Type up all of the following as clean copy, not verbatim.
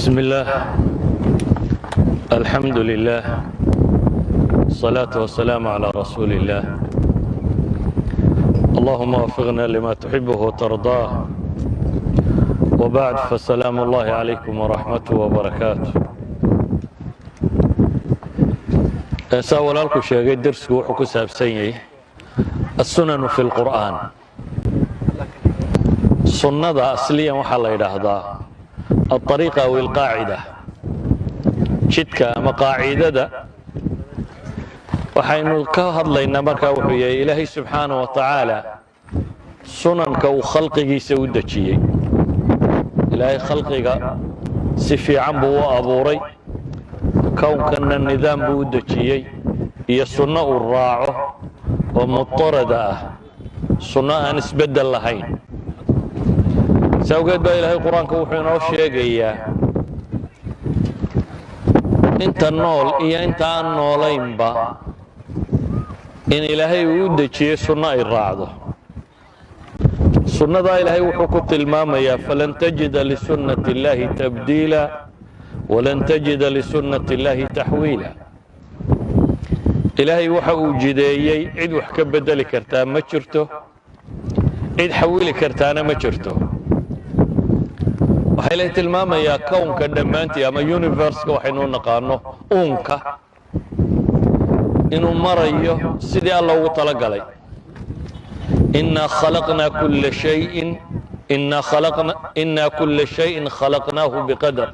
بسم الله الحمد لله الصلاة والسلام على رسول الله اللهم وفقنا لما تحبه وترضاه وبعد فالسلام الله عليكم ورحمته وبركاته سأولا لكم شيء درس وحكو سابسيني السنن في القرآن سنة أصليا وحلا يدهدا الطريقة أو القاعدة شدك أما قاعدة وحين كهضلينا مركا وحيي إلهي سبحانه وتعالى سننك وخلقه سودتشي إلهي خلقك سفي عنبو وأبوري كون كان النظام بودتشي هي السنة الراعة ومضطردة سنة نسبة اللهين سأوجد بقى إلهي القرآن كوحينا وشيقيا انت النول إيا انت النولين با إن إلهي ودتشي سنة الراعة سنة إلهي وحكوت المامية فلن تجد لسنة الله تبديلا ولن تجد لسنة الله تحويلا إلهي وحو جديي عيد وحكا بدلي كرتان ما جرته عيد حويلي كرتانا ما جرته waxay la tilmaamayaa kownka dhammaantii ama universe-ka waxaynu naqaano uunka inuu marayo sidii alla ugu talagalay inna kulla shay'in khalaqnaahu biqadar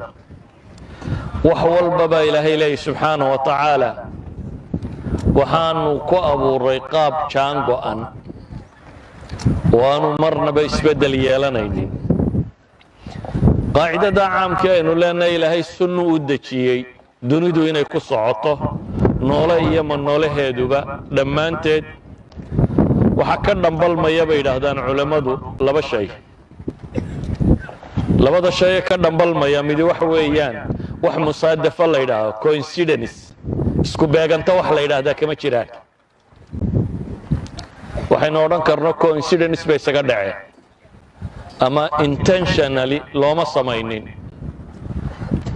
wax walbaba ilaahay leeyahay subxaanahu wa tacaala waxaanu ku abuuray qaab jaan go'an waanu marnaba isbeddel yeelanaynin قاعدة عام كأنه لأن إلهي السنة ودتشيي دونيدو إنه كسعته نوله يمن نوله هدوبا لما أنت وحكر نبال ما يبي لهدان علماء لبا شيء لبا شيء كر نبال ما يمدي وحويان وح مصادفة الله يده coincidence اسكو بيجان توح الله يده كم تشراك وحين أوران كرنا coincidence بس كدعي أما intentionally لوما سماينين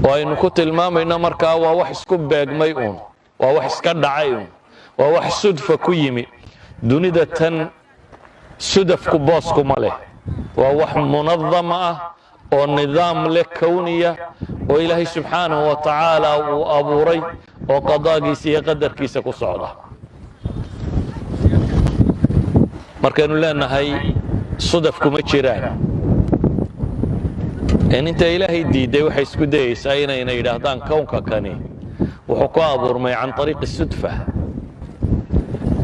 وإنه كنت المام إنه مركا وواحد سكوب بيجمعون وواحد سكاد عيون وواحد صدفة كيمي دوني ده تن صدف كباسكم عليه وواحد منظمة ونظام لكونية وإلهي سبحانه وتعالى وأبوري وقضاء كيسي يقدر كيسك وصعده مركا إنه لأن هاي صدفكم الجيران إن أنت إلهي ديدي وحيسكو ديس أين يدهدان كونك كاني وحكوا أبورمي عن طريق الصدفة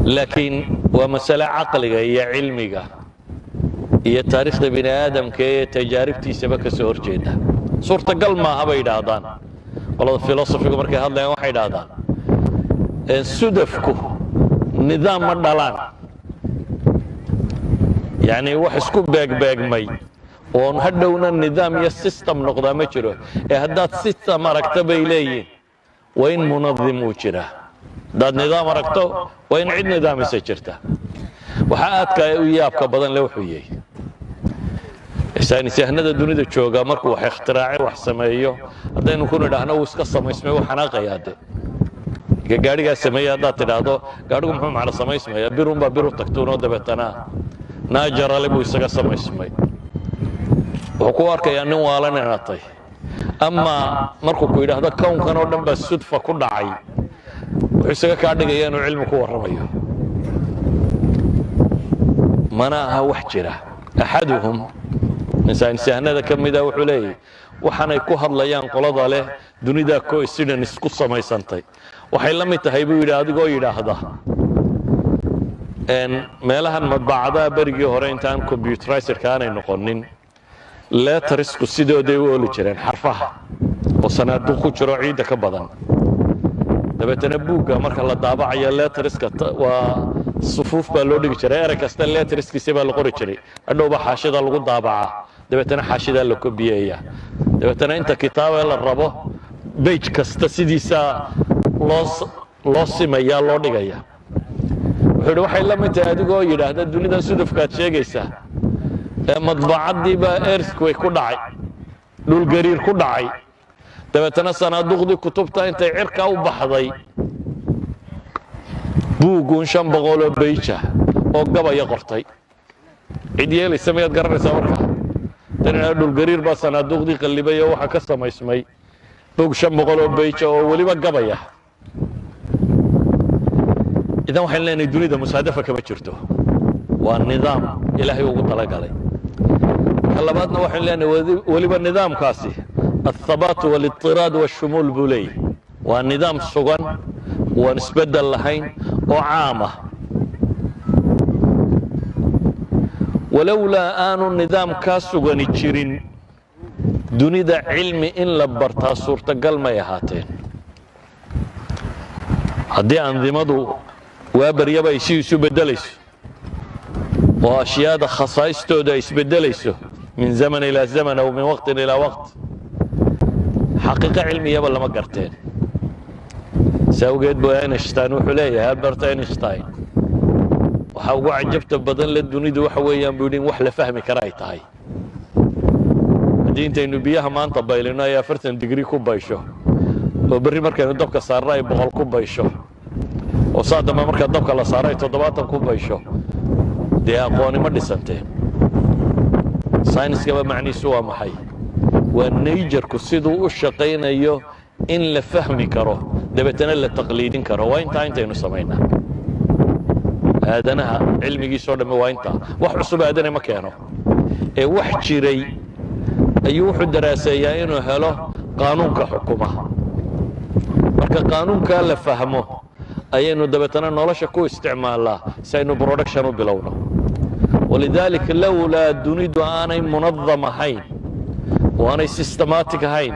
لكن ومسألة عقلية هي علمية هي تاريخ بني آدم كي تجاربتي سبك سور جيدة صورة قل ما هبا يدهدان والله الفلسفة مركي هذا يوحي يدهدان صدفكو نظام مدلان يعني واحد سكوب باق مي ونهدونا النظام يا سيستم نقضى ما جرى هدات سيستم ركتب إليه وين منظم وجرى ده نظام ركتب وين عد نظام سجرته وحقات ويابك بدن لو حيي إنسان سهنا الدنيا ده شوقا مركو اختراعي وحسميه هذا نكون نحن وسكسم اسمه وحناقة ياده قاعد سميه هذا تلاده قاعدكم هم على سميه اسمه بيرون بيرو تكتونه ده بتنا ناجر على بو يسقى سمي اسمي وحكوارك يعني والنا نعطي أما مركو كويدا هذا كون كانوا دم بس صدفة كل عاي ويسقى كارد جيانو علم كوار رميه مناها وحجرة أحدهم إنسان سهنا ذا كم يدا وحليه وحنا يكوهر ليان قلاد عليه دوني ذا كويس سيدا نسقط سمي سنتي وحيلم يتهيبوا يدا هذا جو يدا هذا إن مالها المطبعة برجي هورين تان كمبيوترايزر كان ينقلنين لا ترسكو سيدو دي وولي جرين حرفها وصنادوق جرو عيدة كبدن دابا تنبوكا مركا لا دابعيا لا ترسكا وصفوف بالودي جري اركاستا لا ترسكي سيبا لقوري جري ادوبا حاشدا لغو دابعا دابا تنا حاشدا لكو بيايا دابا تنا انت كتابة للربو بيج كاستا سيديسا لوسي ميا لو ديغايا wuxuu waxay la mid tahay adigoo yiraahdo dunida sudufkaad sheegaysaa ee madbacadii ba earthquake ku dhacay dhul gariir ku dhacay dabeetana sanaaduqdii kutubta intay cirka u baxday buugun 500 bayja oo gabaya qortay cid yeelaysa miyaad garanaysaa markaa tanina dhulgariir baa sanaaduqdii qallibay oo waxa ka samaysmay buug 500 bayja oo waliba gabaya idan waxaan leenahay dunida musaadafa kama jirto waa nidaam ilaahay ugu talagalay labaadna waxaan leenahay waliba nidaamkaasi الثبات والاضطراد والشمول بولي ونظام سجن ونسبدل لهين وعامة ولولا آن النظام كاسجن الجرين دوني ذا علم إن لبرتها صورة قلما يهاتين هدي أنظمة وابر يبا يسيو بدليس وأشياء خصائص تودا يسبدليس من زمن إلى زمن أو من وقت إلى وقت حقيقة علمية ولا ما قرتين سوقت بو اينشتاين وحليه هالبرت اينشتاين وحاو عجبت بدل الدنيا دو وحويان بيقولين وحله فهمي كرايت هاي دينتي انه بيها ما انت بايلنا يا فرتن ديجري كوبايشو وبري markay dabka saaray 100 kubaysho oo saadama marka dabka la saaray 70 kubaysho dee aqooni ma dhisantay sayniska macniisu waa maxay والنيجر كسيدو وشقينيو إن لفهمي كرو دبتنا لتقليدين كرو وإنت ينصمينا هذا أنا علمي جي صور وإنت وحسب هذا مكانه واحد شيري أيوح الدراسية إنه هلا قانون كحكومة مركا قانون كان لفهمه أي إنه دبتنا نلاش كو استعمال الله سينو برودكشن بلونه ولذلك لولا الدنيا أنا منظمة هين وأنا سيستماتيك هين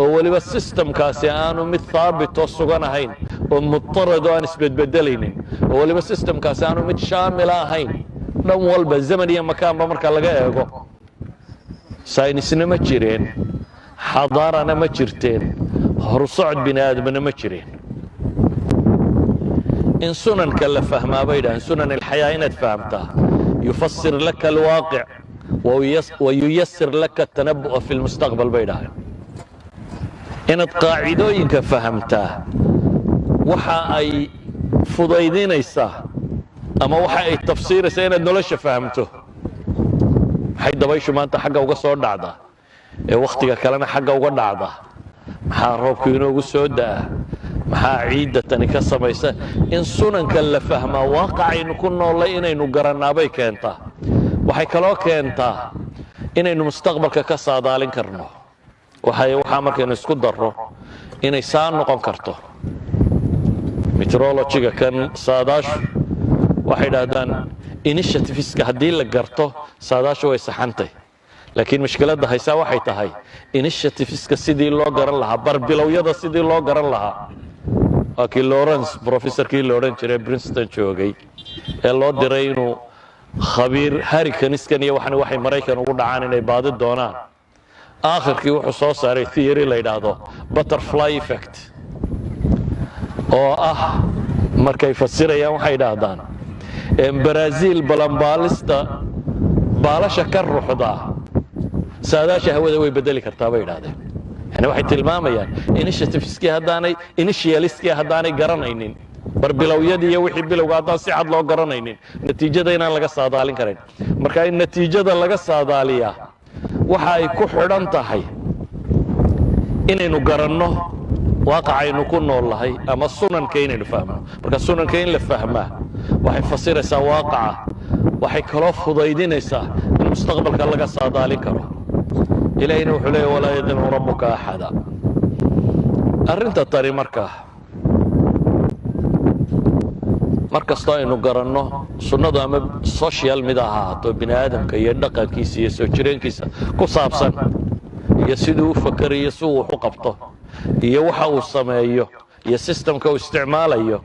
ولبا السيستم كاسي أنا متثابت وصغانا هين ومضطرد وأنا بدليني ولبا السيستم كاسي أنا متشاملة هين لو والبا الزمن يا مكان بمركا لقايقو ساينسنا ما جيرين حضارنا ما جيرتين هرصعد بني آدمنا ما جيرين إن سنن كلا فهمها بيدا إن سنن الحياة إن فهمتها يفسر لك الواقع وييسر لك التنبؤ في المستقبل بينها إن القاعدوين فهمتها وحا أي فضيدين إيساه أما وحا أي تفسير سينا النولش فهمته حيدا بيشو ما أنت حقا وقصور دعدا وقتك كلنا حقا وقصور دعدا محا روبكينو قصودا محا عيدة تنكسا بيسا إن سنن كلا فهما واقعي نكون الله إنو قرنا بيك أنت waxay kaloo keentaa inaynu mustaqbalka ka saadaalin karno waxa markaynu isku darro inay saan noqon karto meteorology-ga kan saadaashu waxay yiraahdaan initiativeska haddii la garto saadaashu way saxantay laakiin mushkiladda haysa waxay tahay initiativeska sidii loo garan lahaa barbilowyada sidii loo garan lahaa akii Lawrence professorkii la oran jiray Princeton joogay ee loo diray inuu خبير هاريكان إسكانية وحنا وحي مريكان وقلنا إنه بعد الدونان آخر كي وحو صو صاري ثيوري ليدادو باترفلاي إفكت أو مركا يفسر يا وحي دادان برازيل بلانبالستا بالا شكر روحدا ساداشا هو ذوي بدلي كرتابي دادين يعني وحي تلماما يعني إنيشيتيفسكي هداني إنيشياليسكي هداني قرانينين barbilowiyadii iyo wixii bilowga hadaan si cad loo garanaynin natiijada inaan laga saadaalin karin marka in natiijada laga saadaaliyaa waxa ay ku xidhan tahay inaynu garanno waaqacaynu ku noolahay ama sunanka inaynu fahmo marka sunanka in la fahmaa waxay fasiraysaa waaqaca waxay kaloo fudaydinaysaa in mustaqbalka laga saadaalin karo ilaahayna wuxuu leeyahay walaa yadinu rabbuka axada arrinta tari markasta aynu garanno sunnadu ama social mid ahaato bini aadamka iyo dhaqankiisa iyo soo jireenkiisa ku saabsan iyo siduu u fakarayo si uu wax u qabto iyo waxa uu sameeyo iyo systemka uu isticmaalayo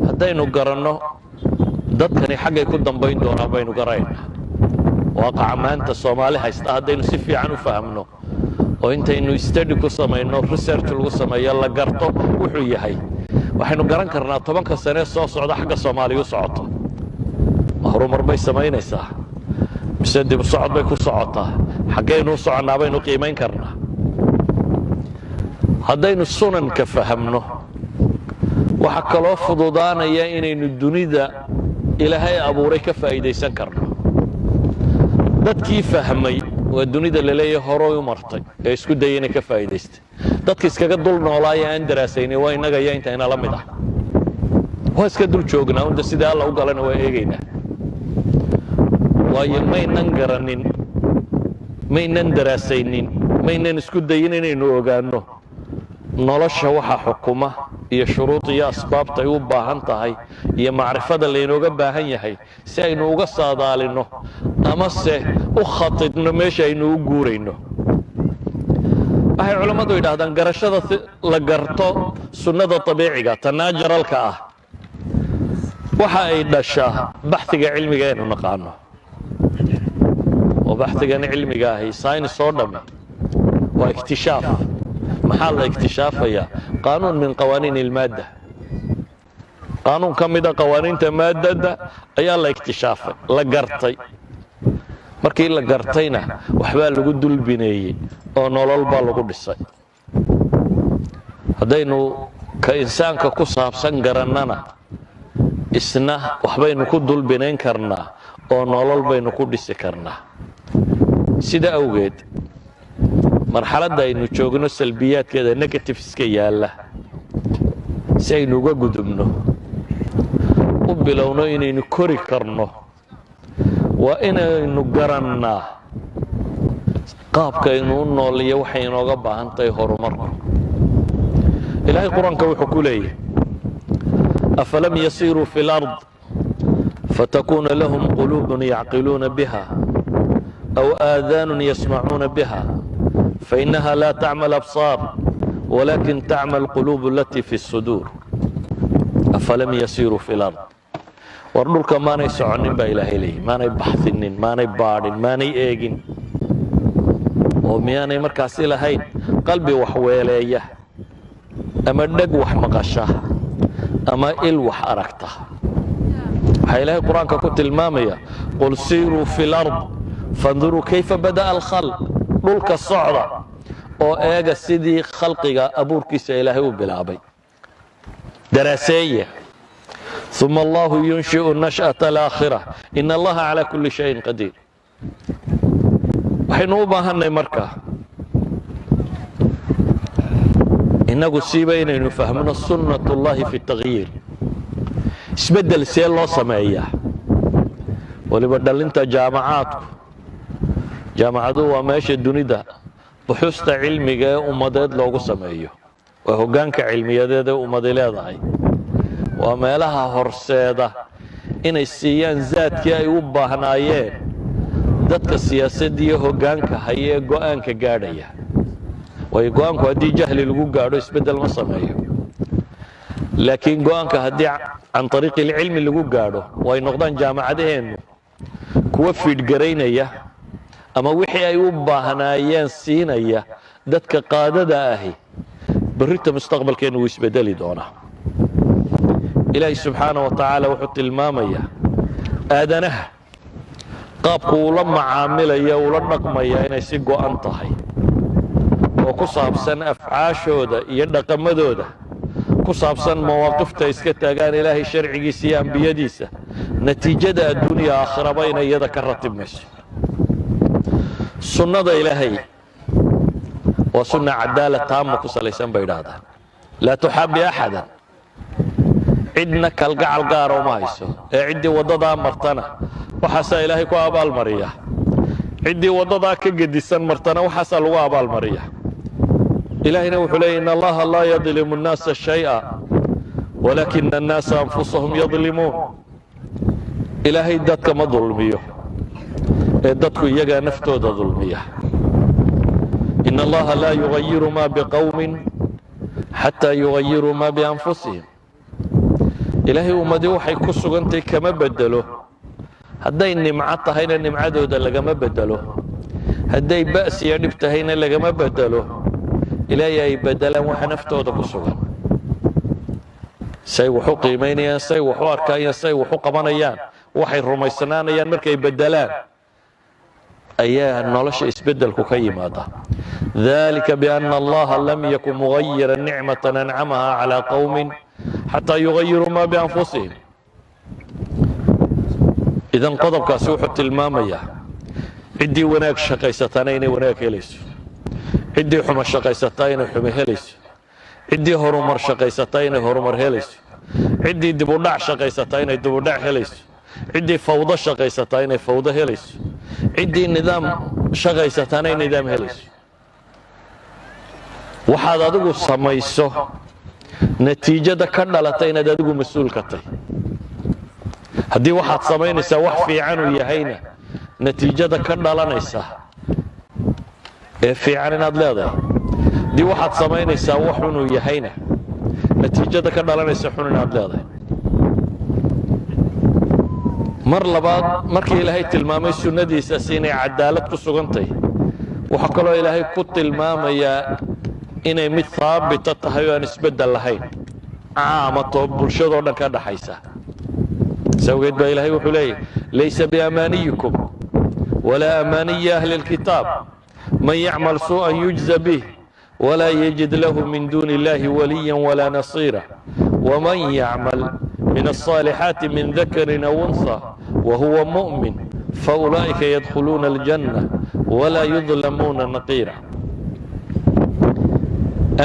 haddaynu garanno dadkani xaggay ku dambayn doonaan baynu garaynaa waaqaca maanta Soomaali haysta haddaynu si fiican u fahamno oo intaynu study ku samayno research lagu sameeyo la garto wuxuu yahay waxaynu garan karnaa 10 sano soo socda xagga Soomaaliya u socoto horumar bay samaynaysaa mise dib u socod bay ku socotaa xaggaynu u soconaa baynu qiimeyn karnaa haddaynu sunanka fahamno waxa kaloo fududaanaya inaynu dunida ilaahay abuuray ka faa'iidaysan karno dadkii fahmay waa dunida la leeyahay hore u martay ee isku dayayna ka faa'iidaystay dadka iskaga dul noolaaya aan daraasaynay waa inaga iyo inta ina la mid ah waa iska dul joognaa unda sida alla u galana waa eegaynaa waayo maynan garanin maynan daraasaynin maynan isku dayin inaynu ogaanno nolosha waxa xukuma iyo shuruud iyo asbaabta ay u baahan tahay iyo macrifada laynooga baahan yahay si aynu uga saadaalino ama se u khatidno meesha aynu u guurayno waxay culammadu yidhaahdaan garashada la garto sunnada dabiiciga tanaajaralka ah waxa ay dhashaa baxhiga cilmiga aynu naqaano oo baxhigan cilmiga ahi saynis oo dhammi waa iktishaaf maxaa la iktishaafaya qaanuun min qawaaniin ilmaadda qaanuun ka mida qawaaniinta maadada ayaa la iktishaafay la gartay markii la gartayna waxbaa lagu dulbineeyey oo nolol baa lagu dhisay haddaynu ka insaanka ku saabsan garannana isna waxbaynu ku dulbinayn karnaa oo nolol baynu ku dhisi karnaa sida awgeed marxaladda aynu joogno salbiyaadkeeda negativeska yaalla si aynu uga gudubno u bilowno inaynu kori karno waa inaynu garannaa qaabka aynu u nooliyo waxay inooga baahan tahay horumarku ilaahay qur-aanka wuxuu ku leeyahay afalam yasiiruu fi lard fatakuuna lahum quluubun yacqiluuna biha aw aadaanun yasmacuuna biha فإنها لا تعمى الأبصار ولكن تعمى القلوب التي في الصدور أفلم يسيروا في الأرض وردولك ما نيسعنين با إلهي لي ما نيبحثنين ما نيبارين ما نيئيقين ومياني مركاسي لهين قلبي وحويليه أما الدق وحمقشه أما إل وحأركته هاي إلهي القرآن كنت المامية قل سيروا في الأرض فانظروا كيف بدأ الخلق dhulka socda oo eega sidii khalqiga abuurkiisa ilaahay u bilaabay daraaseeya ثم الله ينشئ النشأة الآخرة إن الله على كل شيء قدير waxaynu u baahanay markaa inagu siiba inaynu fahmno sunnat ullahi fi التغyiir isbedel see loo sameeyaa waliba dhalinta jaamacaadku jaamacadu waa meesha dunida buxuusta cilmiga ee ummadeed loogu sameeyo waa hoggaanka cilmiyadeed ee ummadi leedahay waa meelaha horseeda inay siiyaan zaadkii ay u baahnaayeen dadka siyaasadda iyo hoggaanka haya ee go'aanka gaadhaya waayo go'aanku haddii jahli lagu gaadho isbeddel ma sameeyo laakiin go'aanka haddii can ariiqi ilcilmi lagu gaadho way noqdaan jaamacadaheennu kuwa fiidhgaraynaya ama wixii ay u baahnaayeen siinaya dadka qaadada ahi berrita mustaqbalkeennu wuu isbedeli doonaa ilaahay subxaana wa tacaala wuxuu tilmaamayaa aadanaha qaabku uu la macaamilaya ula dhaqmaya inay si go'an tahay oo ku saabsan afcaashooda iyo dhaqamadooda ku saabsan mawaaqifta iska taagaan ilaahay sharcigiisa iyo ambiyadiisa natiijada adduuniya aakhiraba inay iyada ka ratibmayso sunnada ilaahay waa sunna cadaala taama ku salaysan bay idhaahdaan laa tuxaabi axadan cidna kalgacal gaara uma hayso ee ciddii waddadaa martana waxaasaa ilaahay ku abaalmariya ciddii waddadaa ka gedisan martana waxaasaa lagu abaalmariya ilaahayna wuxuu leeyay in allaha laa yadlimu nnaasa shay'a walaakina annaasa anfusahum yadlimuun ilaahay dadka ma dulmiyo ee dadku iyagaa naftooda dulmiya in allaha laa yugayiru ma biqowmin xataa yugayiruu ma bianfusihim ilaahay ummadii waxay ku sugantay kama bedelo hadday nimco tahayna nimcadooda lagama bedelo hadday ba'siya dhib tahayna lagama bedelo ilaahay ay bedelaan waxa naftooda ku sugan say wax u qiimaynayaan say wax u arkayaan say wax u qabanayaan waxay rumaysanaanayaan markay bedelaan ayaa nolosha isbedelku ka yimaada ذلك بأن الله لم يكن مغيرا نعمة أنعمها على قوم حتى يغيروا ما بأنفسهم. إذا قضب كاسوحة المامية عدي وناك شقيستانين وناك هليس، عدي حمى شقيستين حمى هليس، عدي هرمر شقيستين هرمر هليس، عدي دبودع شقيستين دبودع هليس، عدي فوضى شقيستين فوضى هليس، عدي نظام شقيستين نظام هليس. waxaad adigu samayso natiijada ka dhalatay inaad adigu mas'uul ka tahay. haddii waxaad samaynaysaa wax fiican uu yahayna natiijada ka dhalanaysa ee fiican inaad leedahay. haddii waxaad samaynaysaa wax xun uu yahayna natiijada ka dhalanaysa xun inaad leedahay. mar labaad markii ilaahay tilmaamay sunnadiisaas inay cadaalad ku sugantahay, waxaa kaloo ilaahay ku tilmaamayaa inay mid haabita tahay oo aan isbeddel lahayn, caamato bulshadoo dhan ka dhaxaysa. sawgeed baa ilaahay wuxuu leeyahy laysa biamaaniyikum walaa amaaniyi ahli lkitaab man yacmal suu'an yujza bih walaa yajid lahu min duuni illahi waliyan walaa nasiira waman yacmal min alصaalixaati min dakarin aw unha wahuwa mu'min faulaa'ika yadkhuluuna aljanna walaa yudlamuuna naqiira.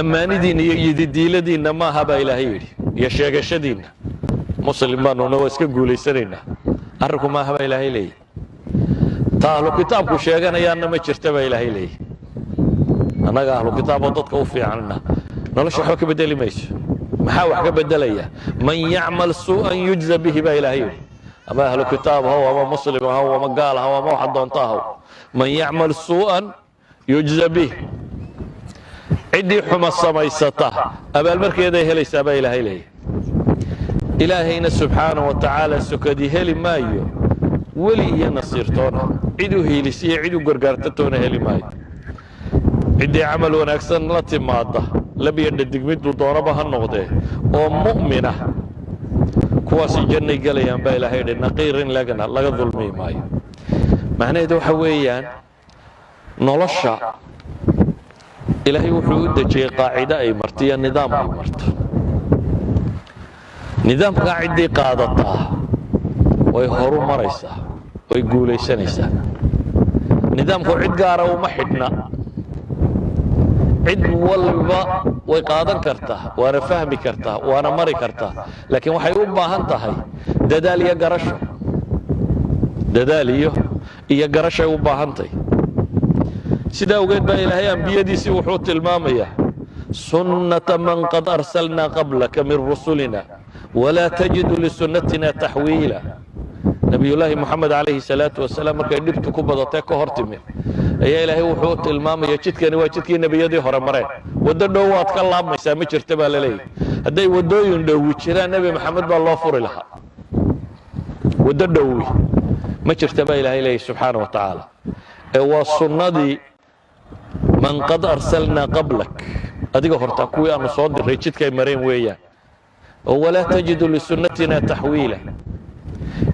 ammaanidiinna iyo yididiiladiinna maaha baa ilaahay yidhi, iyo sheegashadiinna muslim baanuna waa iska guulaysanaynaa, arrinku maaha baa ilaahay leeyahy. ta ahlu kitaabku sheeganayaanna ma jirta baa ilaahay leeyahy. annaga ahlu kitaaboo dadka u fiicanna nolosha waxba ka bedeli mayso. maxaa wax ka bedelaya? man yacmal suu'an yujza bihi baa ilaahay yidhi. ama ahlu kitaab haw ama muslim haw ama gaal haw ama waxa doonta haw, man yacmal suu'an yujza bih. ciddii xuma samaysata abaalmarkeeday helaysaa baa ilaahay leeyahy. ilaahayna subxaanahu wa tacaala sokadii heli maayo weli iyo nasiirtoona, cid u hiilisiyo cid u gargaartatoona heli maayo. ciddii camal wanaagsan la timaada labiyo dhadig miduu doonaba ha noqdee oo mu'mina, kuwaasi jannay gelayaan baa ilaahay yidhi, naqiirin lagana laga dulmi maayo. macnaheedu waxa weeyaan nolosha ilaahay wuxuu u dejiyey qaacide ay marto iyo nidaam ay marto. nidaamkaa ciddii qaadataa way horu maraysaa, way guulaysanaysaa. nidaamku cid gaara uma xidhna, cid walba way qaadan kartaa, waana fahmi kartaa, waana mari kartaa, laakiin waxay u baahan tahay dadaal iyo garasho. dadaal iyo garashay u baahan tahay. sidaa awgeed baa ilaahay ambiyadiisii wuxuu tilmaamayaa sunnata man qad arsalnaa qablaka min rusulina walaa tajidu lisunnatina taxwiila. nabiyullaahi moxamed calayhi salaatu wasalaam markay dhibtu ku badatee ka hor timid ayaa ilaahay wuxuu tilmaamaya jidkani waa jidkii nebiyadii hore mareen. waddo dhow waad ka laabmaysaa ma jirta baa la leeyahy. hadday waddooyin dhowi jiraan nebi maxamed baa loo furi lahaa. waddo dhowi ma jirta baa ilaahay leeyahy subxaana wa tacaala, ee waa sunnadii man qad arsalnaa qablak, adiga hortaa kuwii aanu soo diray jidkay mareen weeyaan. oo walaa tajidu lisunnatina taxwiila.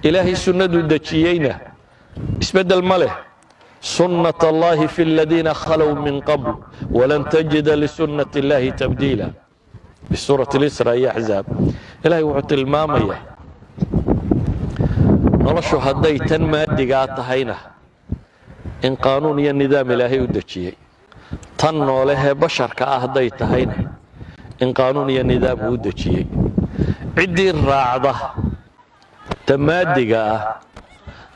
ilaahay sunnaduu dejiyeyna isbeddel ma leh. sunnat allahi fi aladiina khalow min qabl walan tajida lisunnati illahi tabdiila. bisuurati lisra iyo axzaab ilaahay wuxuu tilmaamayaa noloshu hadday tan maadigaa tahayna in qaanuun iyo nidaam ilaahay u dejiyey, tan noolehee basharka ah hadday tahayna in qaanuun iyo nidaam uu dejiyey. ciddii raacda tamaadiga ah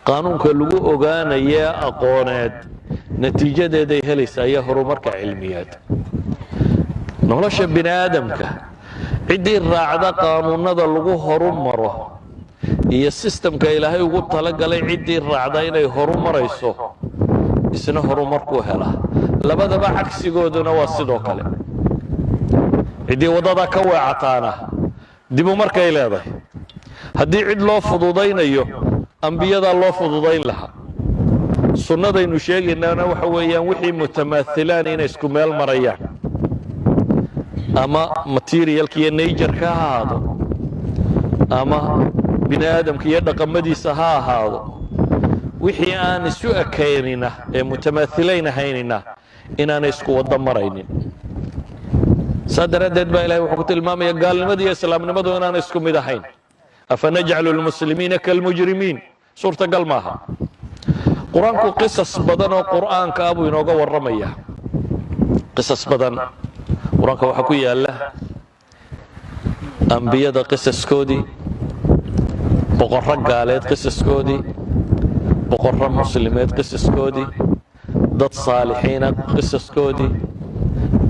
qaanuunka lagu ogaanayee aqooneed natiijadeeday helaysaa iyo horumarka cilmiyeed. nolosha bini aadamka ciddii raacda qaanuunada lagu horumaro iyo sistamka ilaahay ugu talagalay ciddii raacda inay horumarayso isna horumarkuu helaa. labadaba cagsigooduna waa sidoo kale. ciddii waddada ka weecataana dibu markay leedahay. haddii cid loo fududaynayo ambiyadaa loo fududayn lahaa. sunnadaynu sheegaynaana waxa weeyaan wixii mutamaahilaan inay isku meel marayaan, ama materialka iyo najarka ha ahaado ama bini aadamka iyo dhaqamadiisa ha ahaado. wixii aan isu ekaynina ee mutamaahilayn ahaynina inaanay isku wada maraynin sadaradeed baa ilaahay wuxuu ku tilmaamaya gaalnimada iyo islaamnimadu inaanay isku mid ahayn afanajcalu lmuslimiina kalmujrimiin suurtagal maaha qur-aanku qisas badan oo qur'aanka abuu inooga warramaya qisas badan qur-aanka waxaa ku yaala ambiyada qisaskoodii boqorro gaaleed qisaskoodii boqorro muslimied qisaskoodii dad saalixiina qisaskoodii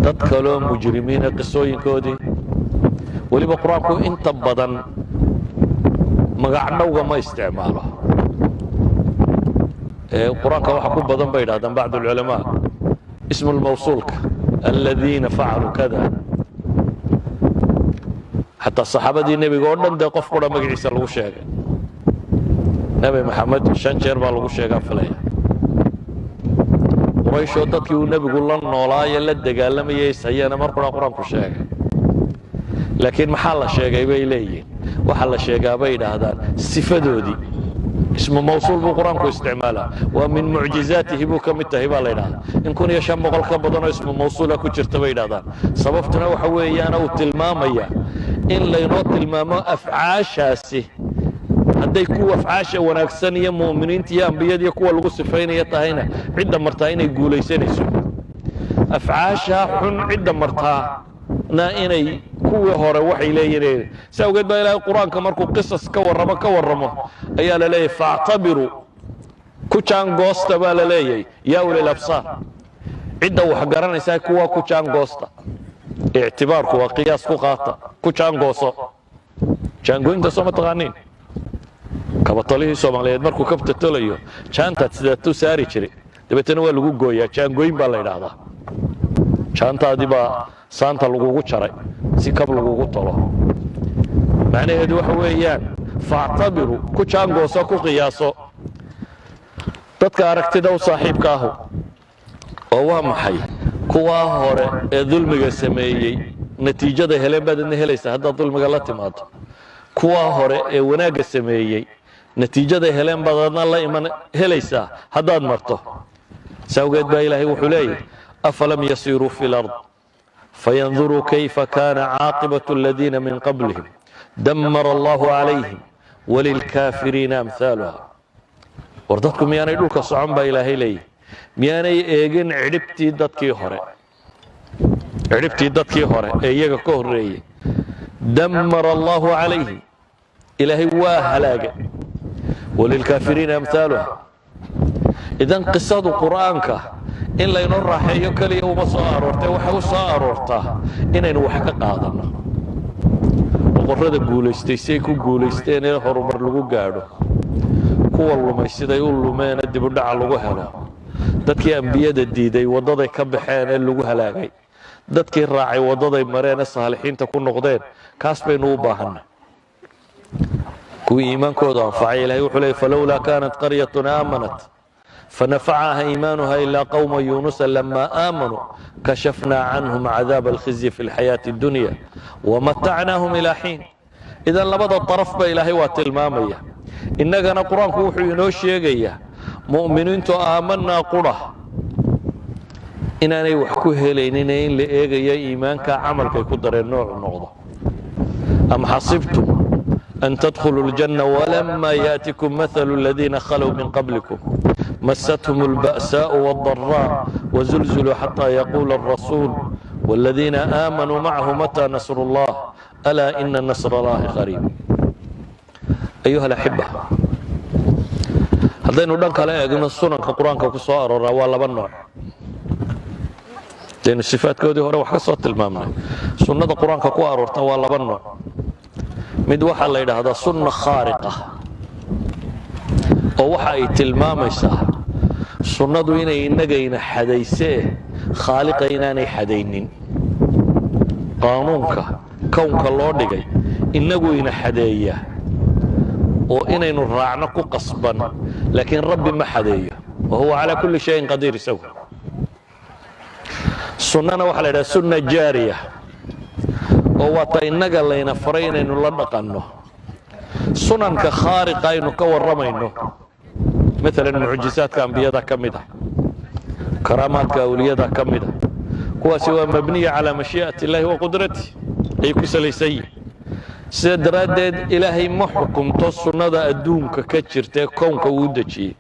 dad kaloo mujrimiina qisooyinkoodii weliba qur-aanku inta badan magacdhowga ma isticmaalo qur-aanka waxa ku badan bay yidhahdaan bacd ulculamaa ismu lmawsuulka aladiina facaluu kada xataa saxaabadii nebiga oo dhan dee qof qura magaciisa lagu sheegay nebi maxamed 5 jeer baa lagu sheegaa filaya qurayshoo dadkii uu nebigu la noolaaye la dagaalamayay ishayeena mar qura qur-aanku sheegay laakiin maxaa la sheegay bay leeyihiin waxaa la sheegaa bay yidhaahdaan sifadoodii ismu mawsuul buu qur-aanku isticmaalaa waa min mucjizaatihi buu ka mid tahay baa la yidhahdaa in 1500 ka badanoo ismu mawsuula ku jirta bay yidhahdaan sababtuna waxa weeyaan uu tilmaamaya in laynoo tilmaamo afcaashaasi hadday kuwa afcaasha wanaagsan iyo mu'miniinta iyo ambiyada iyo kuwa lagu sifaynaya tahayna cidda martaa inay guulaysanayso afcaasha xun cidda martaa na inay kuwii hore waxay leeyihiin sawgeed baa ilaahay quraanka markuu qisas ka warramo ayaa la leeyahay fa'tabiru ku jaan goosta baa la leeyahay yaa ulil absar cidda wax garanaysa kuwa ku jaan goosta i'tibaarku waa qiyaas ku qaata ku jaan gooso jaangoynta soo ma taqaaniin kabatalihii Soomaaliyeed markuu kabta tolayo jaantaad sidaatu saari jiray dabeetana waa lagu gooyaa jaangoyn baa la yiraahdaa jaantaadi baa saanta lagugu jaray si kab lagugu tolo macnaheedu waxa weeyaan fa'tabiru ku jaan gooso ku qiyaaso dadka aragtida u saaxiibka ah oo waa maxay kuwa hore ee dulmiga sameeyay natiijada heleen baadna helaysa hadda dulmiga la timaado kuwa hore ee wanaaga sameeyay natiijada heleen baadna la iman helaysa haddaad marto sawgeed baa ilaahay wuxuu leeyahay afalam yasiru fil ard fayanzuru kayfa kana aaqibatu alladhina min qablihim dammara Allahu alayhim walilkafirina amthaluha wardadku miyaanay dhulka socon baa ilaahay leeyahay miyaanay eegin cidhibtii dadkii hore ee iyaga ka horeeyay dammara Allahu alayhim ilaahay waa halaaga walilkafirina amthaluha idan qisadu quraanka in la inoo raaxeeyo kaliya uma soo aroortay waxa uu soo aroortaa inaynu wax ka qaadano boqorrada guulaystay say ku guulaysteen ee horumar lagu gaadho kuwa lumay siday u lumeen dib u dhac lagu helo dadkii ambiyada diiday wadaday ka baxeen ee lagu halaagay dadkii raacay wadaday mareen saalixiinta ku noqdeen kaas baynu u baahanaa kuwii iimaankooda anfacay ilaahay wuxuu leeyahay falawla kanat qaryatun aamanat فنفعها إيمانها إلا قوم يونس لما آمنوا كشفنا عنهم عذاب الخزي في الحياة الدنيا ومتعناهم إلى حين إذا لبدا الطرف بإلهي واتلمامية إنك نقرأ كوحي نوشيغية مؤمنين آمنا قرى إنني وحكوه لإنني لإيغية إيمانك عملك يقدر النوع النقضة أم حسبتم أن تدخلوا الجنة ولما يأتكم مثل الذين خلوا من قبلكم مستهم البأساء والضراء وزلزلوا حتى يقول الرسول والذين آمنوا معه متى نصر الله ألا إن نصر الله قريب أيها الأحبة هذين ودنك لا يجن السنن كقرآن كقصار ولا بالنوع لأن الصفات كودي هو وحصة المامنة سنة القرآن كقوار ولا بالنوع مدوح الله إلى هذا سنة خارقة oo waxa ay tilmaamaysaa sunnadu inay inagayna xadaysee khaaliqa inaanay xadaynin qaanuunka kownka loo dhigay inagu ina xadeeya oo inaynu raacno ku qasban laakiin rabbi ma xadeeyo oo huwa ala kulli shay qadiir isagu sunnana waxa la yiraahdaa sunna jaariya oo wata inaga layna faray inaynu la dhaqanno sunanka khaariqa aynu ka waramayno مثلا معجزات كأنبياء كمدة karaamaadka awliyada ka mida kuwaasi waa mabniya calaa mashii'ati illaahi wa qudrati ay ku salaysan yihin sida daraaddeed ilaahay ma xukumto sunnada adduunka ka jirtae kownka uu dejiyey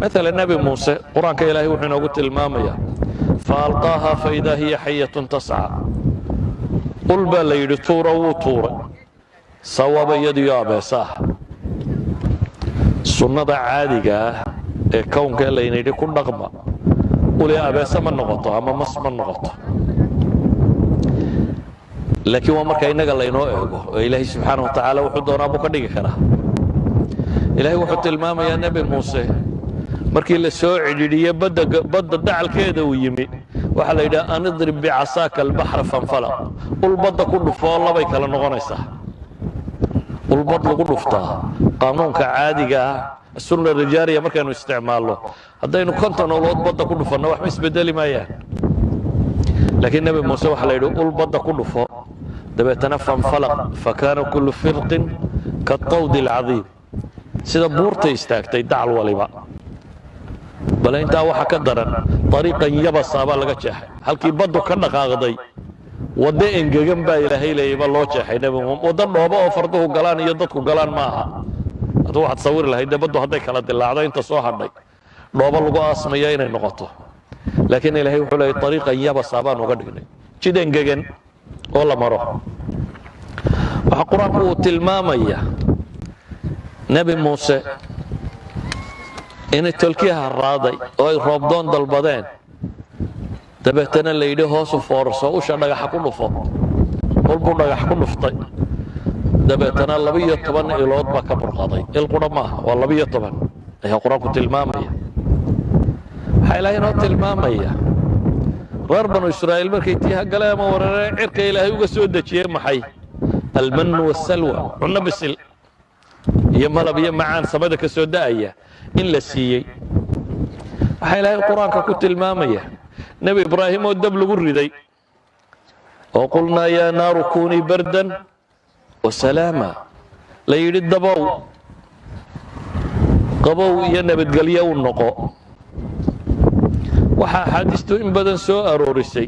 مثلا نبي موسى قرآن كإلهي وحنا قلت المامية فألقاها فإذا هي حية تسعى قل بل يدطورة وطورة صواب يدي يا بساه سنة عادية كون كإلهي نيدي كل نغمة قل يا أبسا من نغطة أما مص من نغطة لكن ومرك إنك الله ينوئه إلهي سبحانه وتعالى وحدنا أبو كديك كنا إلهي وحد المامة يا نبي موسى markii la soo cidhiidhiyay badda dacalkeeda uu yimi waxa la yidhaha an idrib bicasaaka albahra fanfalaq ul badda ku dhufoo labay kala noqonaysaa ul bad lagu dhuftaa qaanuunka caadiga ah sunna rijaariya markaynu isticmaalno haddaynu konton olood badda ku dhufanno waxba isbedeli maayaan laakiin nebi muuse waxa la yidhi ul badda ku dhufo dabeetana fanfalaq fakaana kullu firqin katawdi alcadiim sida buurtay istaagtay dacal waliba bal intaa waxa ka daran طريقan yabasa baa laga jeexay halkii baddu ka dhaqaaqday wada engegan baa ilaahay leeyay loo jeexay nabiga wada dhoobo oo farduhu galaan iyo dadku galaan ma aha adoo waxaad sawir lahayd baddu hadday kala dilaacdo inta soo hadhay dhoobo lagu aasmaya inay noqoto laakiin ilaahay wuxuu leeyay طريقan yabasa baan uga dhignay jid engegan oo la maro waxa quraanku uu tilmaamaya nabi muuse inay tolkiyaha raaday oo ay roobdoon dalbadeen dabeetana la yidhi hoosu foorso usha dhagaxa ku dhufo walbuu dhagax ku dhuftay dabeetana 12 ilood baa ka burqaday ilqudha maaha waa 12 ayaa quraanku tilmaamaya waxaa ilaahay noo tilmaamaya reer banu israa'iil markay tiiha galeen ama warareen cirka ilaahay uga soo dejiyey maxay almannu wassalwa cunno bisil iyo malab iyo macaan samada ka soo da'aya in la siiyey waxaa ilaahay quraanka ku tilmaamaya nebi ibraahim oo dab lagu riday oo qulnaa yaa naaru kuunii bardan wasalaama la yidhi dabow qabow iyo nabadgelyo u noqo waxaa axaadiistu in badan soo aroorisay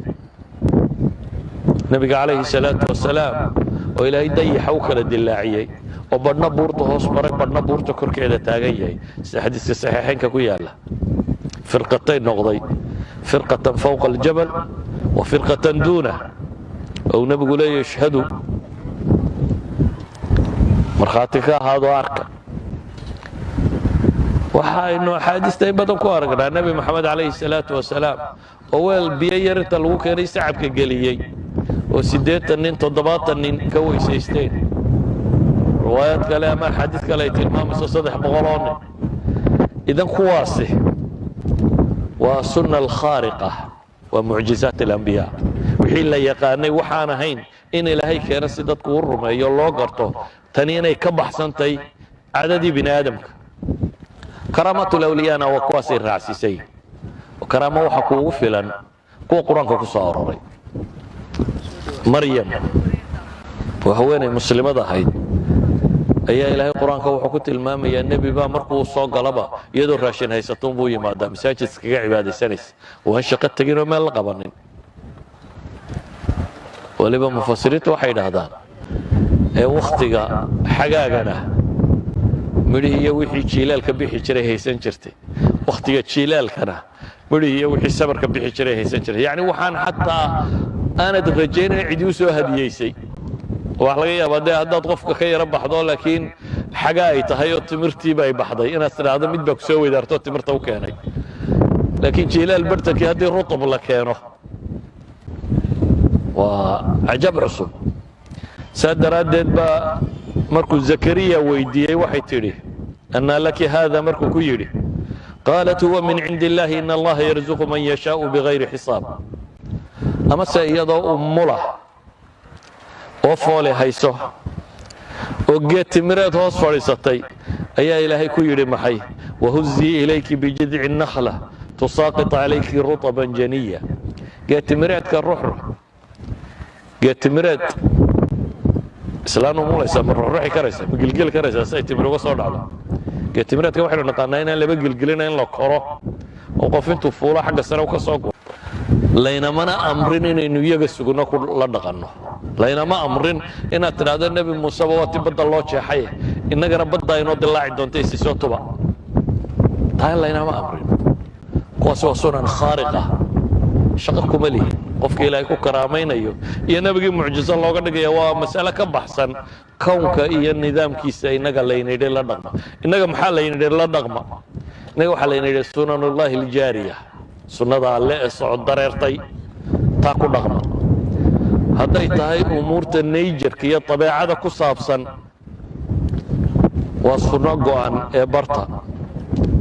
nebiga calayhi salaatu wasalaam oo ilaahay dayaxa u kala dilaaciyey oo badhna buurta hoos maray badhna buurta korkeeda taagan yahay sida xadiiska saxiixaynka ku yaala firqatay noqday firqatan fawqa aljabal wa firqatan duunah oo nabigu leeyahay ishhadu markhaati ka ahaado arka waxa aynu axaadiista in badan ku aragnaa nebi maxamed calayhi salaatu wasalaam oo weel biyo yar inta lagu keenay sacabka geliyey oo 80 nin 70 nin ka weysaysteen روايات كلام حديث كلام تلمام صدح بغلون إذا كواسه وسنة الخارقة ومعجزات الأنبياء وحين لا يقاني وحانا هين إن إلهي كان سيدات كورما يالله قرطو تنين يكبح سنتي عددي بن آدمك كرامة الأولياء وكواسي الرعسيسي وكرامة وحكو فلا كو قرآن كصار مريم وهوين مسلمة هاي ayaa ilaahay quraanka wuxuu ku tilmaamayaa nabi baa markuu soo galaba iyadoo raashin haysato buu yimaada masaajidka kaga cibaadaysanaysa oo shaqo tagin oo meel la qabanin waliba mufassiriintu waxay yiraahdaan ee waqtiga xagaagana midhihi iyo wixii jiilaalka bixi jiray haysan jirtay waqtiga jiilaalkana midhihi iyo wixii sabarka bixi jiray haysan jiray yaani waxaan xataa aanad rajaynay cid u soo hadiyeysay wax laga yaabaa haddaad qofka ka yara baxdo laakiin xaga ay tahay oo timirtii bay baxday inaad tiraahdo mid baa ku soo weydaarto timirta u keenay laakiin jiilaal bartakii haddii rutab la keeno waa cajab cusub saa daraaddeed baa markuu zakariya weydiiyey waxay tidhi annaa laki haada markuu ku yidhi qaalat huwa min cindi illaahi ina allaha yarzuqu man yashaau bigayri xisaab amase iyadoo ummula oo foole hayso oo geed timireed hoos fadhiisatay ayaa ilaahay ku yidhi maxay wahuzii ilayki bijidci nakhla tusaaqit calayki rutaban janiya geed timireedka ruuxruux geed timireed islaanu mulaysa ma ruuxruuxi karaysa ma gilgili karaysa si ay timir uga soo dhacdo geed timireedka waxaynu naqaanaa inaan laba gilgilina in la koro qof intuu fuulo xagga sare ka soo guro laynamana amrin inaynu iyaga sugno ku la dhaqanno laynama amrin inaad tidhaahdo nebi muuse waa ti badda loo jeexay innagana badda inoo dilaaci doonta isisoo tuba taa laynama amrin kuwaasi waa sunan khaariq ah shaqo kuma lihi qofka ilaahay ku karaamaynayo iyo nabigii mucjizo looga dhigaya waa mas'alo ka baxsan kownka iyo nidaamkiisa innaga laynidhi la dhaqma innaga maxaa laynidhi la dhaqma innaga waxaa laynidhi sunanullahi aljaariya sunnada alle ee socod dareertay taa ku dhaqma hadday tahay umuurta nayjarka iyo dabeecada ku saabsan waa sunno go'an ee barta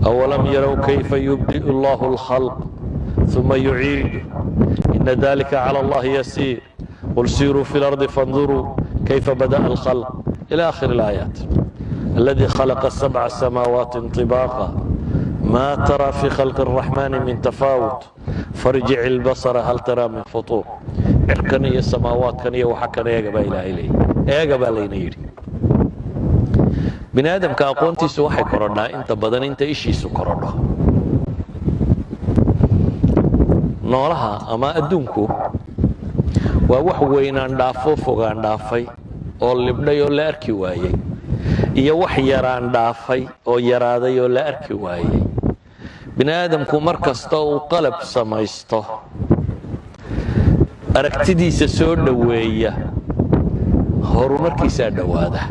awalam yarow kayfa yubdi'u allahu alkhalq ثم يعيد إن ذلك على الله يسير قل سيروا في الأرض فانظروا كيف بدأ الخلق إلى آخر الآيات الذي خلق السبع سماوات طباقا ما ترى في خلق الرحمن من تفاوت فارجع البصر هل ترى من فطور إركني السماوات كنية وحكنا يا جبا إلى إلي يا جبا لينيري بني آدم كأقونتي سوحي كورونا أنت بدن أنت إيشي سكورونا noolaha ama adduunku waa wax weynaan dhaafo fogaan dhaafay oo libdhay oo la arki waayey iyo wax yaraan dhaafay oo yaraaday oo la arki waayey bini aadamku mar kasta uu qalab samaysto aragtidiisa soo dhoweeya horumarkiisaa dhowaada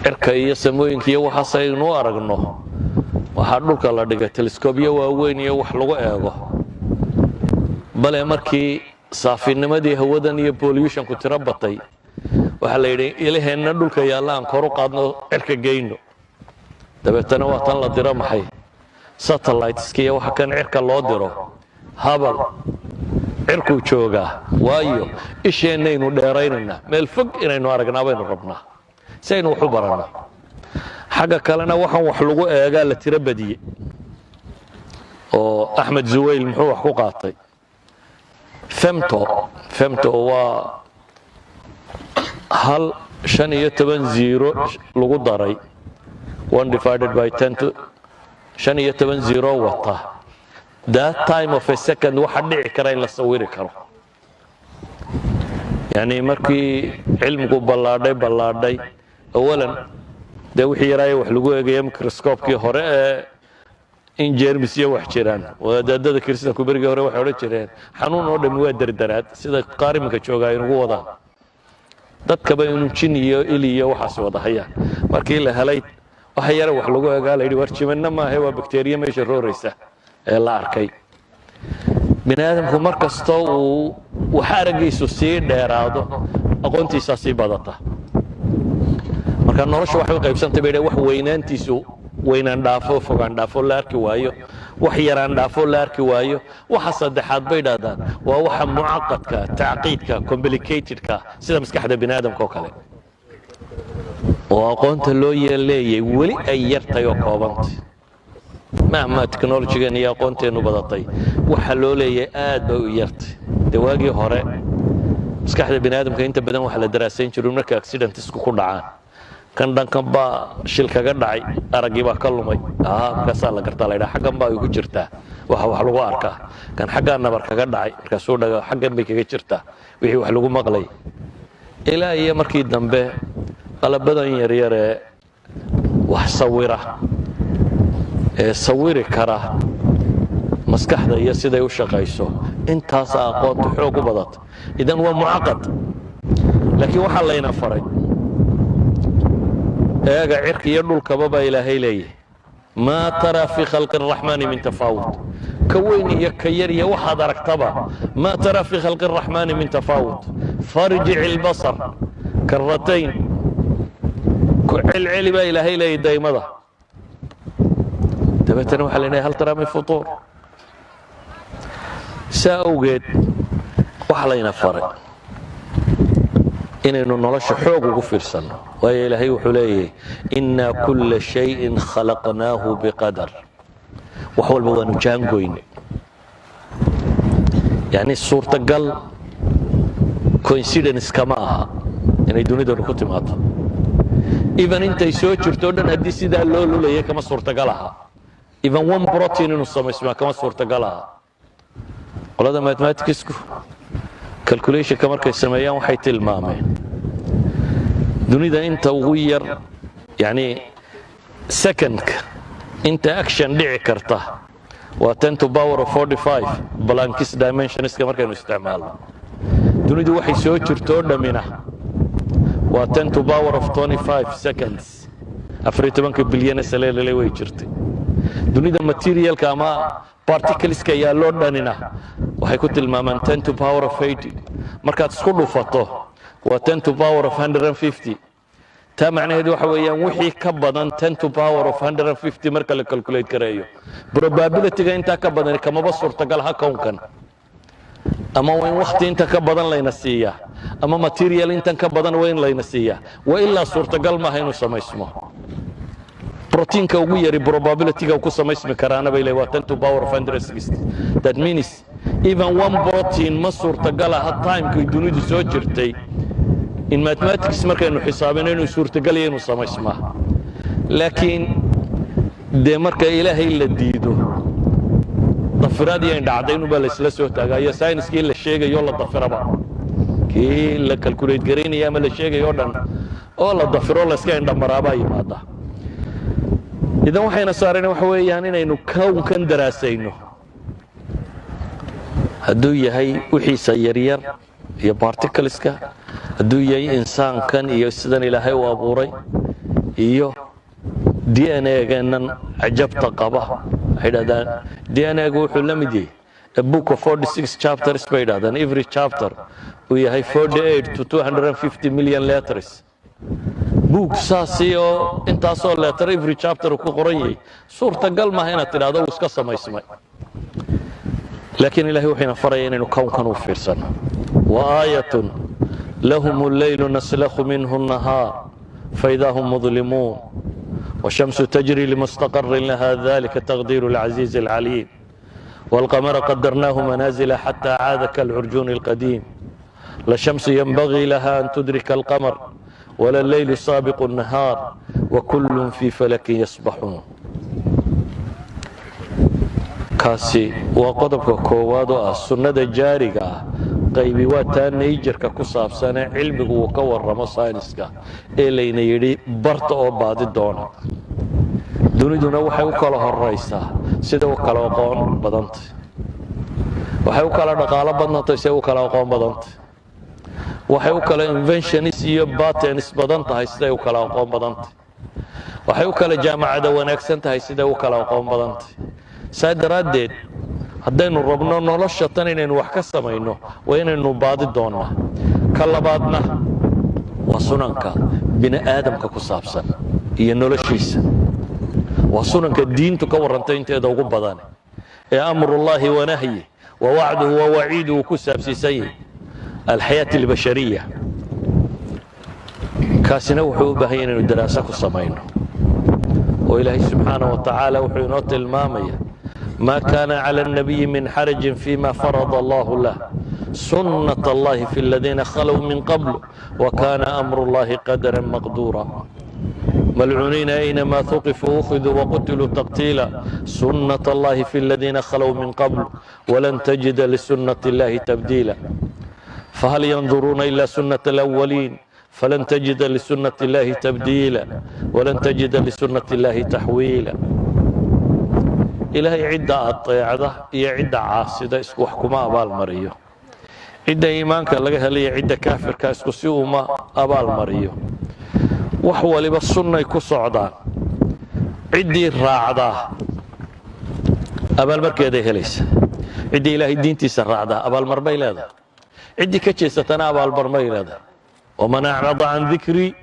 cirka iyo samooyinka iyo waxaas aynu u aragno waxaa dhulka la dhigay teleskobyo waaweyn iyo wax lagu eego bale markii saafinimadii hawadan iyo pollutionku tiro batay waxaa la yidhi ilaheenna dhulka yaalla aan kor u qaadno cirka geyno dabeetana waa tan la diro maxay satelliteska iyo waxa kan cirka loo diro habal cirkuu joogaa waayo isheennaynu dheeraynaynaa meel fog inaynu aragnaa baynu rabnaa si aynu wax u baranno xagga kalena waxaan wax lagu eegaa la tiro badiyey oo axmed zuwayl muxuu wax ku qaatay femto waa hal 15 lagu daray 1/10 15 wata that time of a second waxa dhici kara in la sawiri karo yani markii cilmigu ballaadhay awalan dee wixii yaraaye wax lagu eegaya microscope-kii hore ee in jeermis iyo wax jiraan wadaadada kiristanku berigii hore waxay odhan jireen xanuun oo dhammi waa dardaraad sida qaar iminka jooga ay nagu wadaan dadkaba inuu jin iyo ili iyo waxaas wada hayaan markii la helay waxa yare wax lagu eegaa la yidhi warjimanna maahe waa bakteriya meesha rooraysa ee la arkay bini aadamku mar kastoo uu wax araggiisu sii dheeraado aqoontiisaa sii badata marka nolosha waxay u qaybsantay bay wax weynaantiisu weynaan dhaafo fogaan dhaafo la arki waayo wax yaraan dhaafo la arki waayo waxa saddexaad bay dhaadaan waa waxa mucaqadka tacqiidka complicatedka sida maskaxda bini aadamka oo kale oo aqoonta loo yeeleeyay weli ay yartay oo koobantay mahma technology-gan iyo aqoonteenu badatay waxa loo leeyahay aad bay u yartay dawaagii hore maskaxda bini aadamka inta badan waxa la daraasayn jiray marka accidentsku ku dhacaan kan dhankan baa shil kaga dhacay araggii baa ka lumay markaasaa la gartaa la yidhaha xaggan baa igu jirtaa waxa wax lagu arkaa kan xaggaa nabar kaga dhacay markaasuu dhaga xaggan bay kaga jirtaa wixii wax lagu maqlay ilaa iyo markii dambe qalabadan yaryar ee wax sawira ee sawiri kara maskaxda iyo siday u shaqayso intaasaa aqoonta xoog u badata idan waa mucaqad laakiin waxaa layna faray eega cirka iyo dhulkaba baa ilaahay leeyahay maa taraa fii khalqi araxmaani min tafaawut ka weyn iyo ka yar iyo waxaad aragtaba maa taraa fii khalqi araxmaani min tafaawut farjic ilbasar karatayn ku celceli baa ilaahay leeyahay daymada dabeetana waxaa leenahay hal taraa min futuur saa awgeed waxa layna faray inaynu nolosha xoog ugu fiirsanno waayo ilaahay wuxuu leeyahay innaa kulla shayin khalaqnaahu biqadar wax walba waanu jaangoyne yani suurtagal coincidence kama aha inay dunidanu ku timaado even intay soo jirto o dhan haddii sidaa loo lulayay kama suurtagal aha even one protein inuu samaysmaa kama suurtagal aha qolada mathematicsku calculationka markay sameeyaan waxay tilmaameen dunida inta ugu yar yani secondka inta action dhici karta waa 10 to power of 45 Planck's dimensionska markaynu isticmaalno dunidu waxay soo jirto dhamina waa 10 to power of 25 seconds 14 bilyan saleelay way jirtay dunida materialka ama particleska yaa loo dhanina waxay ku tilmaamaan 10 to power of 80 markaad isku dhufato waa 10 to power of 150 taa macnaheedu waxa weeyaan wixii ka badan 10 to power of 150 marka la calculate gareeyo probability-ga inta ka badan kama suurtagal ha koonkan ama wayn waqti inta ka badan layna siiya ama material inta ka badan wayn layna siiya wa illa suurtagal ma haynu samaysmo proteinka ugu yari probability-ga ku samaysmi karaana bay leeyahay 10 to power of 160 that means even one protein ma suurtagal ah time-ka dunidu soo jirtay in mathematics markaynu xisaabinayno suurtagal inuu samaysmaa laakiin de marka ilaahay la diido dafiraad iyo dhacday inuu bal isla soo taagayo science-kii la sheegayo la dafiraba kii la calculate gareynaya ama la sheegayo dhan oo la dafiro la iska indhamaraaba yimaada idan waxayna saareen waxa weeyaan inaynu kownkan daraasayno hadduu yahay wixiisa yaryar iyo particleska hadduu yahay insaankan iyo sidan ilaahay u abuuray iyo DNA-geenan cajabta qaba waxay dhahdaan DNA-gu wuxuu la mid yahay a book of 46 chapters bay dhahdaan every chapter uu yahay 48 to 250 million letters book saasi oo intaasoo letter every chapter ku qoran yahay suurtagal maaha inaad tidhaahdo uu iska samaysmay laakiin ilaahay wuxuuna faraya inaynu kownkan u fiirsano وآية لهم الليل نسلخ منه النهار فإذا هم مظلمون والشمس تجري لمستقر لها ذلك تقدير العزيز العليم والقمر قدرناه منازل حتى عاد كالعرجون القديم لا الشمس ينبغي لها أن تدرك القمر ولا الليل سابق النهار وكل في فلك يسبحون كاسي وقدبك كوادو السنة الجارية qaybi waa taa nature-ka ku saabsan cilmigu uu ka warramo science-ka ee layna yidhi barta oo baadi doona duniduna waxay u kala horaysaa sida u kala aqoon badantay waxay u kala dhaqaalo badantay sida u kala aqoon badantay waxay u kala inventions iyo patents badan tahay sida u kala aqoon badantay waxay u kala jaamacada wanaagsan tahay sida u kala aqoon badantay saadaradeed haddaynu rabno nolosha tan inaynu wax ka samayno waa inaynu baadi doonnaa ka labaadna waa sunanka bini aadamka ku saabsan iyo noloshiisa waa sunanka diintu ka warrantay inteeda ugu badan ee amrullaahi wa nahyi wa wacduhu wa waciiduhu ku saabsiisan yahay alxayaati albashariya kaasina wuxuu u baahan yahay inaynu daraaso ku samayno oo ilaahay subxaanahu wa tacaala wuxuu inoo tilmaamaya ما كان على النبي من حرج فيما فرض الله له سنة الله في الذين خلوا من قبل وكان أمر الله قدرا مقدورا ملعونين أينما ثقفوا أخذوا وقتلوا تقتيلا سنة الله في الذين خلوا من قبل ولن تجد لسنة الله تبديلا فهل ينظرون إلا سنة الأولين فلن تجد لسنة الله تبديلا ولن تجد لسنة الله تحويلا إلهي عدة الطيعة هي عدة عاصدة اسكو حكومة أبال مريو عدة إيمانك لقاها لي عدة كافر كاسكو سيوما أبال مريو وحوالي بالسنة يكو صعدان عدي الراعدة أبال مركي يديه ليس عدي إلهي الدين تيس الراعدة أبال مرمي لهذا عدي كتشيستنا أبال مرمي لهذا ومن أعرض عن ذكري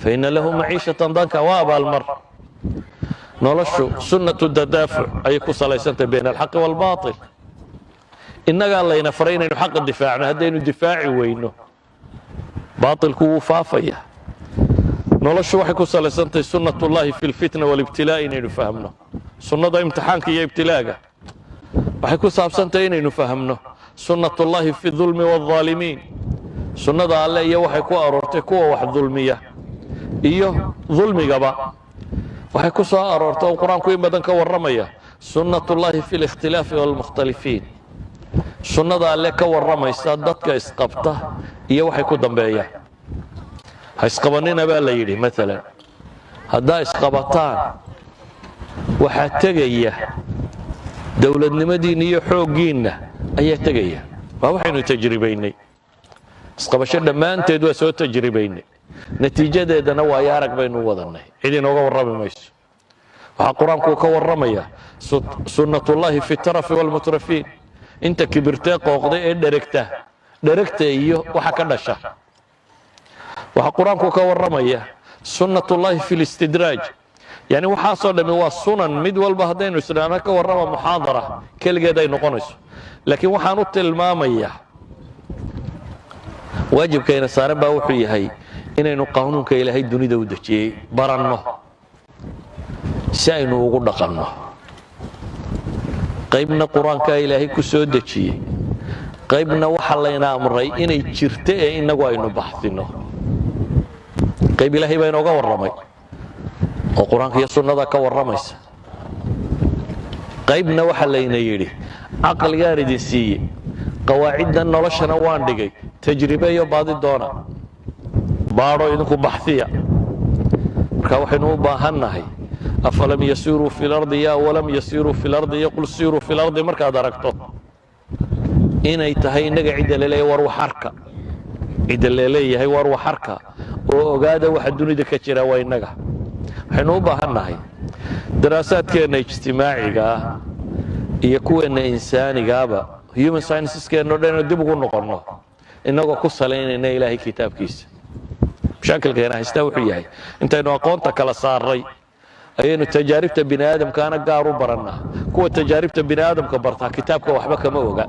فإن له معيشة ضنكا وأبال مر noloshu sunnatu tadaafuc ayay ku salaysantay bayna alxaqi waalbaatil innagaa layna faray inaynu xaqa difaacno haddaynu difaaci weyno baatilku wuu faafaya noloshu waxay ku salaysantahay sunnatullaahi fi lfitna waalibtilaa inaynu fahmno sunnada imtixaanka iyo ibtilaaga waxay ku saabsantahay inaynu fahmno sunnatullaahi fi dulmi waalظaalimiin sunnada alle iyo waxay ku aroortay kuwa wax dulmiya iyo dulmigaba waxay ku soo aroortay oo qur-aanku in badan ka warramaya sunnatullaahi fi likhtilaafi waalmukhtalifiin sunnada alle ka warramaysa dadka isqabta iyo waxay ku dambeeyaan ha isqabanina baa la yidhi maalan haddaa isqabataan waxaa tegaya dowladnimadiinna iyo xooggiinna ayaa tegaya waa waxaynu tajribaynay isqabasho dhammaanteed waa soo tajribaynay natiijadeedana waayo arag baynu wadannay cid inooga warrami mayso waxaa qur-aanku ka warramaya sunnatullaahi fi tarafi waalmutrafiin inta kibirtee qooqda ee dheregta iyo waxa ka dhasha waxaa qur-aanku ka warramaya sunnatullaahi fi listidraaj yani waxaasoo dhammi waa sunan mid walba haddaynu isdhaana ka warrama muxaadara keligeed ay noqonayso laakiin waxaan u tilmaamayaa waajibkayna saaran baa wuxuu yahay inaynu qaanuunka ilaahay dunida u dejiyey baranno si aynu ugu dhaqanno qaybna qur-aankaa ilaahay ku soo dejiyey qaybna waxa layna amray inay jirto ee innagu aynu baxsino qayb ilaahay baa inooga warramay oo qur-aanka iyo sunnada ka warramaysa qaybna waxa layna yidhi caqligaan idin siiye qawaaciddan noloshana waan dhigay tajribe iyo baadi doona baadho idinku baxsiya marka waxaynu u baahannahay afalam yasiiruu fi lardi ya walam yasiiruu fi lardi yaqul siiruu fi lardi markaad aragto inay tahay innaga cidda laleeyahay war waxarka cidda laleeyahay war waxarka oo ogaada waxa dunida ka jira waa innaga waxaynu u baahannahay daraasaadkeenna ijtimaaciga ah iyo kuweenna insaanigaaba human scienceskeenno dhan dib ugu noqonno innagoo ku salaynayna ilaahay kitaabkiisa mashaakilkeena haystaa wuxuu yahay intaynu aqoonta kala saarray ayaynu tajaaribta bini aadamkaana gaar u barannaa kuwa tajaaribta bini aadamka bartaa kitaabka waxba kama oga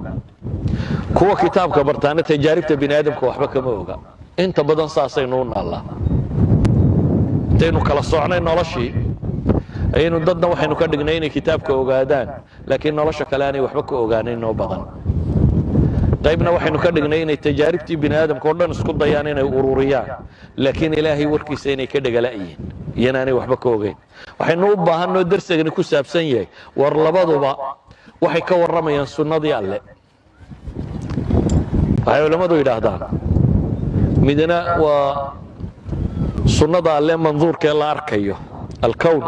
kuwa kitaabka bartaana tajaaribta bini aadamka waxba kama oga inta badan saasaynu u naallaa intaynu kala socnay noloshii ayaynu dadna waxaynu ka dhignay inay kitaabka ogaadaan laakiin nolosha kale aanay waxba ka ogaanayn oo badan qaybna waxaynu ka dhignay inay tajaaribtii bini aadamka oo dhan isku dayaan inay ururiyaan laakiin ilaahay warkiisa inay ka dhagala'yiin iyana aanay waxba ka ogayn waxaynu u baahannoo darsigani ku saabsan yahay war labaduba waxay ka warramayaan sunnadii alle waxay culammadu yidhaahdaan midna waa sunnada alle manduurkee la arkayo alkown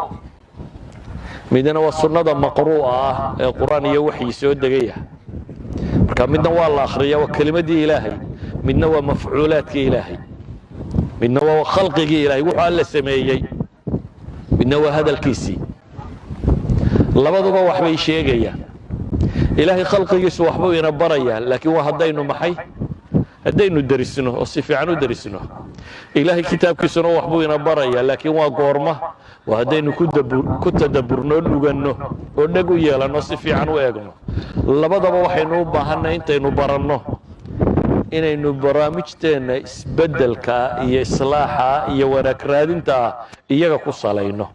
midna waa sunnada maqruu'a ah ee qur-aan iyo waxyi soo degaya marka midna waa la akhriya waa kelimadii ilaahay midna waa mafcuulaadkii ilaahay midna waa khalqigii ilaahay wuxuu alla sameeyey midna waa hadalkiisii labaduba waxbay sheegayaan ilaahay khalqigiisu waxbuu ina barayaa laakiin waa haddaynu derisno oo si fiican u derisno ilaahay kitaabkiisuna waxbuu ina barayaa laakiin waa goorma waa haddaynu ku tadabburno dhuganno oo dheg u yeelanno si fiican u eegno labadaba waxaynu u baahanay intaynu baranno inaynu barnaamijteenna isbeddelka iyo islaaxa iyo wanaag raadinta iyaga ku salayno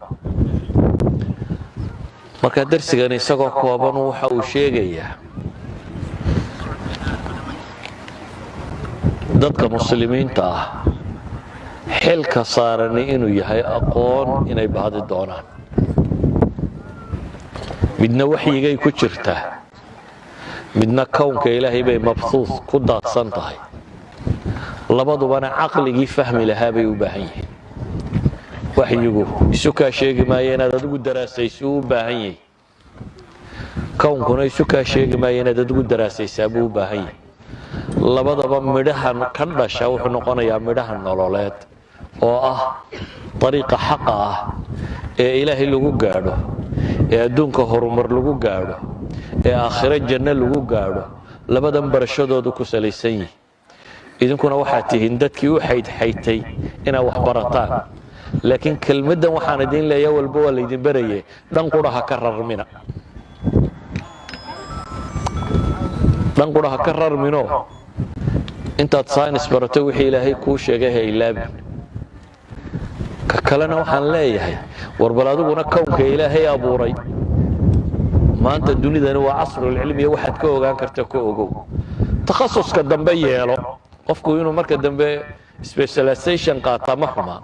marka darsigan isagoo kooban waxa uu sheegayaa dadka muslimiinta ah xilka saarani inuu yahay aqoon inay baadi doonaan midna waxyigay ku jirtaa midna kownka ilaahay bay mabsuus ku daadsan tahay labadubana caqligii fahmi lahaa bay u baahan yihiin waxyigu isu kaa sheegi maayo inaad adigu daraasayso u baahan yahay kownkuna isu kaa sheegi maayo inaad adigu daraasaysaa buu u baahan yahay labadaba midhahan ka dhasha wuxuu noqonayaa midhaha nololeed oo ah dariiqa xaqa ah ee ilaahay lagu gaadho ee adduunka horumar lagu gaadho ee aakhiro janno lagu gaadho labadan barashadoodu ku salaysan yihin idinkuna waxaad tihiin dadkii u xaydxaytay inaad wax barataan laakiin kelmaddan waxaan idin leeyaa walba waa laydin baraye dhan qura ha ka rarmina dhan qura ha ka rarmino intaad saynis barato wixii ilaahay kuu sheegay ha ilaabin ka kalena waxaan leeyahay warbal adiguna kownka ilaahay abuuray maanta dunidani waa casrulcilmiya waxaad ka ogaan karta ka ogow takhasuska dambe yeelo qofku inuu marka dambe specialization qaataa ma xumaa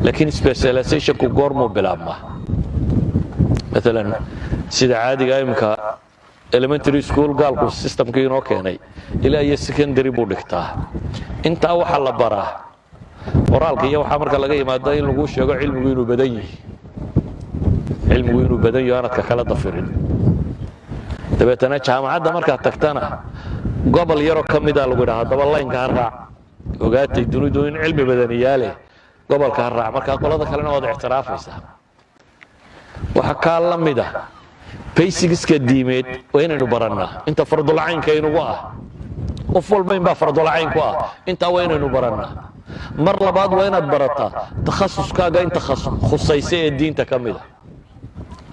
لكن specialization ku goormuu bilaabmaa مثلا sida caadiga imka elementary school gaalku systemkii inoo keenay ilaa iyo secondary buu dhigtaa intaa waxa la baraa qoraalka iyo waxa marka laga yimaado in lagu sheego cilmigu inuu badan yahay aanadka kala dafirin dabeetana jaamacadda marka tagtana gobol yaro kamida lagu yiraahdo daba line ka raac ogaatay dunidu in cilmi badan yaale gobolka raac marka qolada kalena wada ictiraafaysa waxa ka lamida basics-ka diimeed waa inaynu barannaa inta fardul caynka inugu ah qof walba in baa fardul cayn ku ah inta waa inaynu barannaa mar labaad waa inaad barataa takhasuskaaga inta khusaysa ee diinta kamida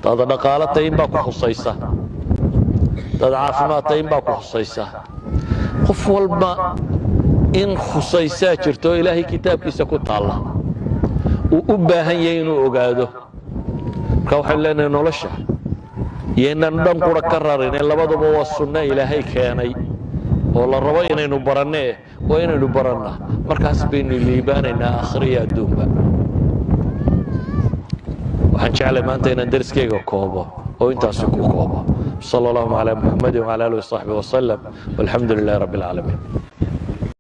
dad dhaqaalata in baa ku khusaysa dad caafimaadta in baa ku khusaysa qof walba in khusaysa jirto ilaahay kitaabkiisa ku taala uu u baahan yahay inuu ogaado ka waxaan leenahay nolosha yeenan dhan qura ka rarin labaduba waa sunna ilaahay keenay oo la rabo inaynu barannee waa inaynu barannaa markaas baynu liibaanaynaa aakhiriya adduunba waxaan jeclay maanta inaan darskeyga koobo oo intaasi ku koobo sala allahu calaa muxammadin wacala aalihi wasaxbihi wasalam walxamdu lilaahi rabbi alcaalamiin